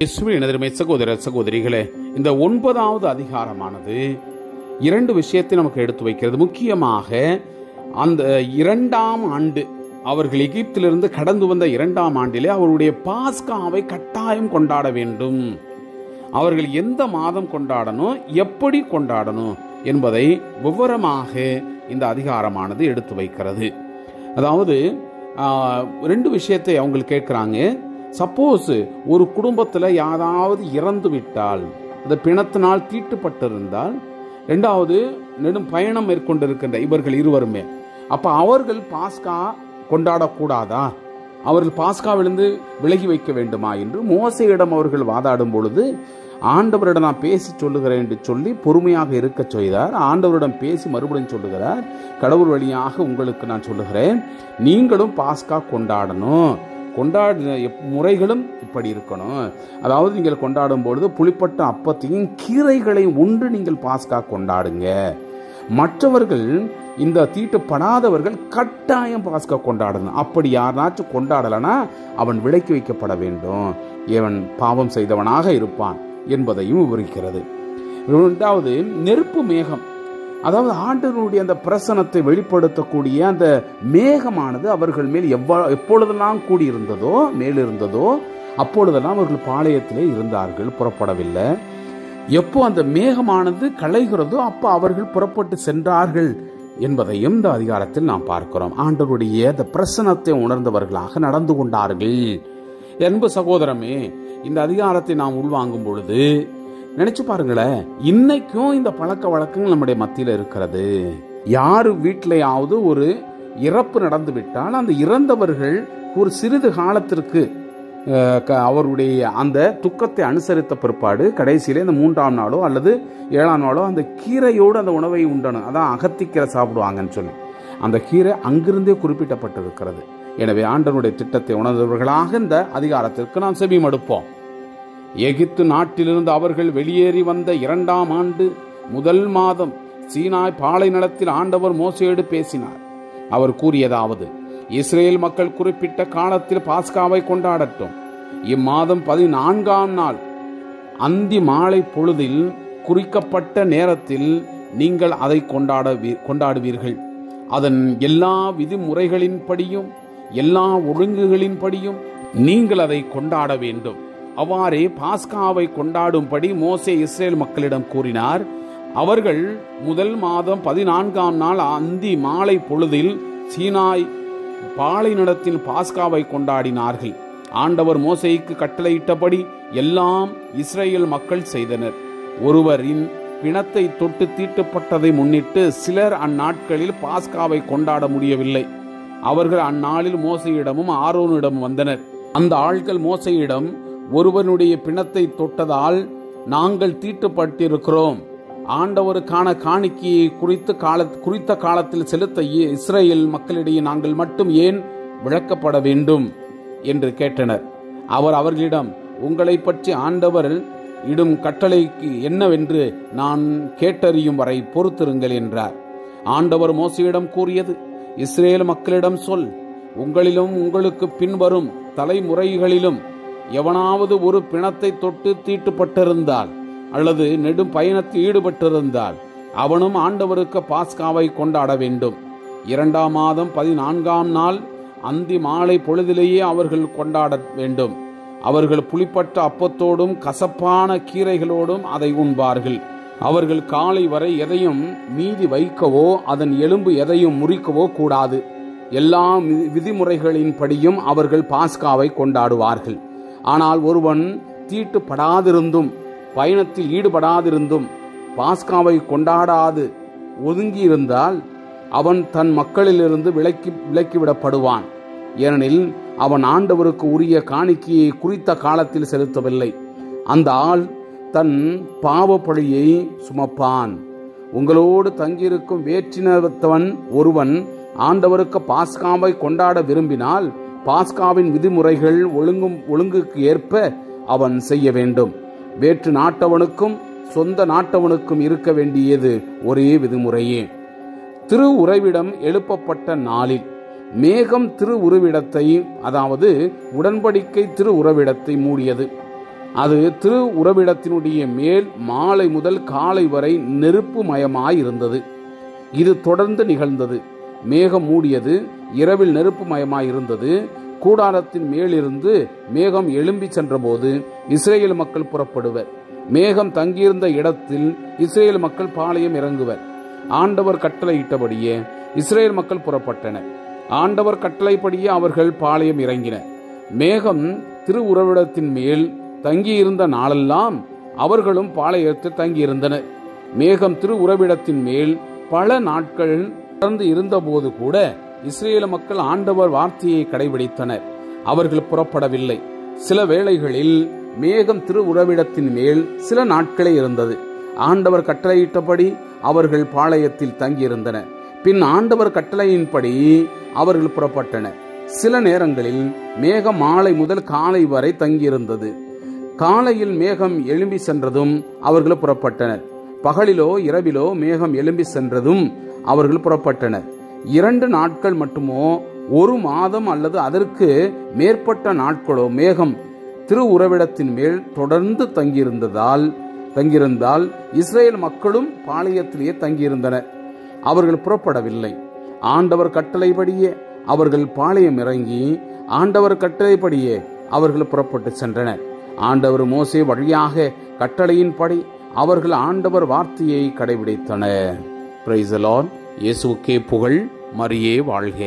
இயேசுவின் அருமை சகோதர சகோதரிகளே, இந்த 9வது அதிகாரமானது 2 விஷயத்தை நமக்கு எடுத்து வைக்கிறது. முக்கியமாக அந்த 2ஆம் ஆண்டு, அவர்கள் எகிப்திலிருந்து கடந்து வந்த 2ஆம் ஆண்டிலே அவருடைய பாஸ்காவை கட்டாயம் கொண்டாட வேண்டும். அவர்கள் எந்த மாதம் கொண்டாடணும், எப்படி கொண்டாடணும் என்பதை விவரமாக இந்த அதிகாரமானது எடுத்து வைக்கிறது. அதாவது 2 விஷயத்தை அவங்க கேட்குறாங்க. சப்போஸ் ஒரு குடும்பத்தில் யாராவது இறந்து விட்டால், அந்த பிணத்தினால் தீட்டுப்பட்டிருந்தால், 2வது நெடும் பயணம் மேற்கொண்டிருக்கின்ற இவர்கள் இருவருமே, அப்போ அவர்கள் பாஸ்கா கொண்டாடக்கூடாதா, அவர்கள் பாஸ்காவிலிருந்து விலகி வைக்க வேண்டுமா என்று மோசேயிடம் அவர்கள் வாதாடும் பொழுது, ஆண்டவரிடம் நான் பேசி சொல்லுகிறேன் என்று சொல்லி பொறுமையாக இருக்க செய்தார். ஆண்டவரிடம் பேசி மறுபடியும் சொல்லுகிறார், கடவுள் வழியாக உங்களுக்கு நான் சொல்லுகிறேன், நீங்களும் பாஸ்கா கொண்டாடணும். கொண்டாடின முறைகளும் இப்படி இருக்கணும். அதாவது நீங்கள் கொண்டாடும் பொழுது புளிப்பட்ட அப்பத்தையும் கீரைகளையும் உண்டு நீங்கள் பாஸ்கா கொண்டாடுங்க. மற்றவர்கள், இந்த தீட்டுப்படாதவர்கள் கட்டாயம் பாஸ்கா கொண்டாடணும். அப்படி யாராச்சும் கொண்டாடலனா அவன் விலக்கி வைக்கப்பட வேண்டும், இவன் பாவம் செய்தவனாக இருப்பான் என்பதையும் விவரிக்கிறது. 2வது நெருப்பு மேகம், அதாவது ஆண்டவருடைய அந்த பிரசன்னத்தை வெளிப்படுத்தக்கூடிய அந்த மேகமானது அவர்கள் மேல் எப்பொழுதெல்லாம் கூடியிருந்ததோ, மேலிருந்ததோ, அப்பொழுதெல்லாம் அவர்கள் பாளையத்திலே இருந்தார்கள், புறப்படவில்லை. எப்போ அந்த மேகமானது களைகிறதோ அப்போ அவர்கள் புறப்பட்டு சென்றார்கள் என்பதையும் இந்த அதிகாரத்தில் நாம் பார்க்கிறோம். ஆண்டவருடைய அந்த பிரசன்னத்தை உணர்ந்தவர்களாக நடந்து கொண்டார்கள். அன்பு சகோதரமே, இந்த அதிகாரத்தை நாம் உள்வாங்கும் பொழுது நினைச்சு பாருங்களேன், இன்னைக்கும் இந்த பழக்க வழக்கங்கள் நம்முடைய மத்தியில் இருக்கிறது. யாரு வீட்டிலேயாவது ஒரு இறப்பு நடந்து விட்டால், அந்த இறந்தவர்கள் ஒரு சிறிது காலத்திற்கு அவருடைய அந்த துக்கத்தை அனுசரித்த பிற்பாடு கடைசியிலே இந்த 3ஆம் நாளோ அல்லது 7ஆம் நாளோ அந்த கீரையோடு அந்த உணவை உண்டணும். அதான் அகத்திக்கீரை சாப்பிடுவாங்கன்னு சொல்லி அந்த கீரை அங்கிருந்தே குறிப்பிட்டப்பட்டிருக்கிறது. எனவே ஆண்டவருடைய திட்டத்தை உணர்ந்தவர்களாக இந்த அதிகாரத்திற்கு நாம் செவி மடுப்போம். எகிப்து நாட்டிலிருந்து அவர்கள் வெளியேறி வந்த 2ஆம் ஆண்டு 1 மாதம் சீனாய் பாலை நிலத்தில் ஆண்டவர் மோசேயோடு பேசினார். அவர் கூறியதாவது, இஸ்ரேல் மக்கள் குறிப்பிட்ட காலத்தில் பாஸ்காவை கொண்டாடட்டும். இம்மாதம் 14ஆம் நாள் அந்தி மாலை பொழுதில் குறிக்கப்பட்ட நேரத்தில் நீங்கள் அதை கொண்டாடுவீர்கள். அதன் எல்லா விதிமுறைகளின்படியும் எல்லா ஒழுங்குகளின்படியும் நீங்கள் அதை கொண்டாட வேண்டும். அவ்வாறே பாஸ்காவை கொண்டாடும்படி மோசே இஸ்ரேல் மக்களிடம் கூறினார். அவர்கள் 1 மாதம் 14ஆம் நாள் அந்தி மாலை பொழுதில் சீனாய் பாலைநிலத்தில் பாஸ்காவை கொண்டாடினார்கள். ஆண்டவர் மோசேக்கு கட்டளையிட்டபடி எல்லாம் இஸ்ரேல் மக்கள் செய்தனர். ஒருவரின் பிணத்தை தொட்டு தீட்டுப்பட்டதை முன்னிட்டு சிலர் அந்நாட்களில் பாஸ்காவை கொண்டாட முடியவில்லை. அவர்கள் அந்நாளில் மோசேயிடமும் ஆரோனிடமும் வந்தனர். அந்த ஆட்கள் மோசேயிடம், ஒருவனுடைய பிணத்தை தொட்டதால் நாங்கள் தீட்டுப்பட்டிருக்கிறோம். ஆண்டவருக்கான காணிக்கையை குறித்த காலத்தில் செலுத்த இஸ்ரேல் மக்களிடையே நாங்கள் மட்டும் ஏன் விளக்கப்பட வேண்டும் என்று கேட்டனர். அவர் அவர்களிடம், உங்களை பற்றி ஆண்டவர் இடும் கட்டளைக்கு என்னவென்று நான் கேட்டறியும் வரை பொறுத்திருங்கள் என்றார். ஆண்டவர் மோசேயிடம் கூறியது, இஸ்ரேல் மக்களிடம் சொல், உங்களிலும் உங்களுக்கு பின்வரும் தலைமுறைகளிலும் எவனாவது ஒரு பிணத்தை தொட்டு தீட்டுப்பட்டிருந்தால் அல்லது நெடும் பயணத்தில் ஈடுபட்டிருந்தால் அவனும் ஆண்டவருக்கு பாஸ்காவை கொண்டாட வேண்டும். 2ஆம் மாதம் 14ஆம் நாள் அந்தி மாலை பொழுதிலேயே அவர்கள் கொண்டாட வேண்டும். அவர்கள் புளிப்பட்ட அப்பத்தோடும் கசப்பான கீரைகளோடும் அதை உண்பார்கள். அவர்கள் காலை வரை எதையும் மீதி வைக்கவோ அதன் எலும்பு எதையும் முறிக்கவோ கூடாது. எல்லா விதிமுறைகளின்படியும் அவர்கள் பாஸ்காவை கொண்டாடுவார்கள். ஆனால் ஒருவன் தீட்டுப்படாதிருந்தும் பயணத்தில் ஈடுபடாதிருந்தும் பாஸ்காவை கொண்டாடாது ஒதுங்கியிருந்தால் அவன் தன் மக்களிலிருந்து விலக்கிவிடப்படுவான். ஏனெனில் அவன் ஆண்டவருக்கு உரிய காணிக்கையை குறித்த காலத்தில் செலுத்தவில்லை. அந்த ஆள் தன் பாவ பழியை சுமப்பான். உங்களோடு தங்கியிருக்கும் வேற்றினத்தவன் ஒருவன் ஆண்டவருக்கு பாஸ்காவை கொண்டாட விரும்பினால் பாஸ்காவின் விதிமுறைகள் ஒழுங்குக்கு ஏற்ப அவன் செய்ய வேண்டும். வேற்று நாட்டவனுக்கும் சொந்த நாட்டவனுக்கும் இருக்க வேண்டியது ஒரே விதிமுறையே. திரு உறைவிடம் எழுப்பப்பட்ட நாளில் மேகம் திரு உருவிடத்தை, அதாவது உடன்படிக்கை திரு உறவிடத்தை மூடியது. அது திரு உறவிடத்தினுடைய மேல் மாலை முதல் காலை வரை நெருப்பு மயமாயிருந்தது. இது தொடர்ந்து நிகழ்ந்தது. மேகம் மூடியது, இரவில் நெருப்பு மயமாயிருந்தது. கூடாரத்தின் மேலிருந்து மேகம் எழும்பி சென்றபோது இஸ்ரேல் மக்கள் புறப்படுவர். மேகம் தங்கியிருந்த இடத்தில் இஸ்ரேல் மக்கள் பாளையம் இறங்குவர். ஆண்டவர் கட்டளையிட்டபடியே இஸ்ரேல் மக்கள் புறப்பட்டனர். ஆண்டவர் கட்டளைப்படியே அவர்கள் பாளையம் இறங்கினர். மேகம் திரு உறவிடத்தின் மேல் தங்கியிருந்த நாளெல்லாம் அவர்களும் பாளையத்தில் தங்கியிருந்தனர். மேகம் திரு உறவிடத்தின் மேல் பல நாட்கள் தொடர்ந்து இருந்தபோது கூட இஸ்ரேல் மக்கள் ஆண்டவர் வார்த்தையை கடைபிடித்தனர். அவர்கள் புறப்படவில்லை. சில வேளைகளில் மேகம் திரு உறவிடத்தின் மேல் சில நாட்களே இருந்தது. ஆண்டவர் கட்டளையிட்டபடி அவர்கள் பாளையத்தில் தங்கியிருந்தனர். பின் ஆண்டவர் கட்டளையின்படி அவர்கள் புறப்பட்டனர். சில நேரங்களில் மேகம் மாலை முதல் காலை வரை தங்கியிருந்தது. காலையில் மேகம் எழும்பி சென்றதும் அவர்கள் புறப்பட்டனர். பகலிலோ இரவிலோ மேகம் எழும்பி சென்றதும் அவர்கள் புறப்பட்டனர். 2 நாட்கள் மட்டுமோ, 1 மாதம் அல்லது அதற்கு மேற்பட்ட நாட்களோ மேகம் திரு உறவிடத்தின் மேல் தொடர்ந்து தங்கியிருந்தால் இஸ்ரேல் மக்களும் பாளையத்திலேயே தங்கியிருந்தனர். அவர்கள் புறப்படவில்லை. ஆண்டவர் கட்டளைப்படியே அவர்கள் பாளையம் இறங்கி ஆண்டவர் கட்டளைப்படியே அவர்கள் புறப்பட்டு சென்றனர். ஆண்டவர் மோசே வழியாக கட்டளையின்படி அவர்கள் ஆண்டவர் வார்த்தையை கடைபிடித்தனர். Praise the Lord. இயேசுவுக்கே புகழ். மரியே வாழ்க.